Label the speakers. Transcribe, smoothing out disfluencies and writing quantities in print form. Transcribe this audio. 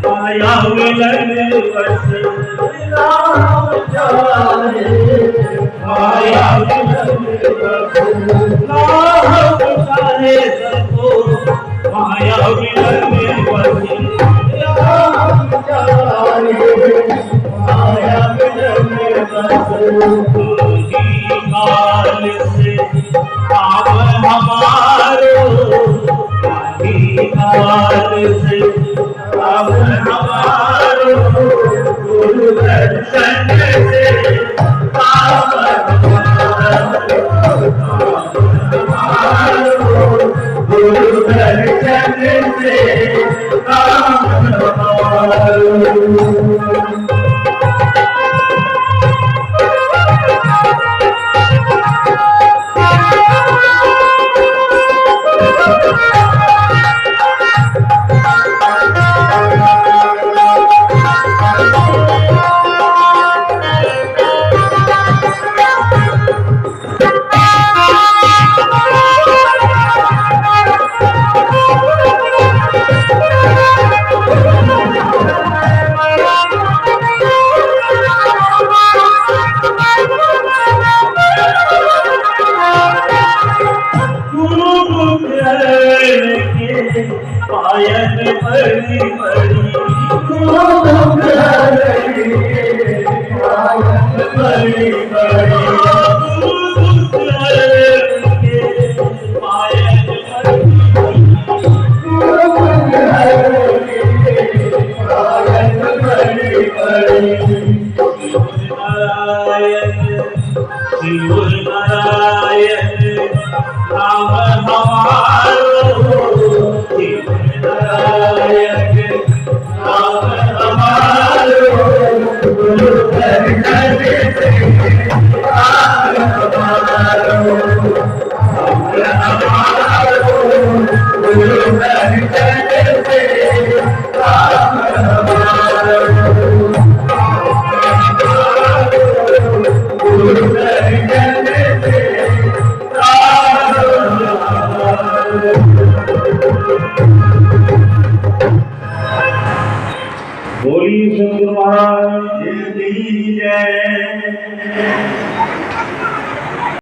Speaker 1: माया मिलन बस राम जाने माया मिलन बस राम जाने सबको माया मिलन बस राम जाने माया मिलन बस काल से आप हमारो काल से अब हमारो गुरु दर्शन से गुरु दर्शन से पायन बड़ी बड़ी बड़ी नारायण राम हमारो बोलिए सतगुरु महाराज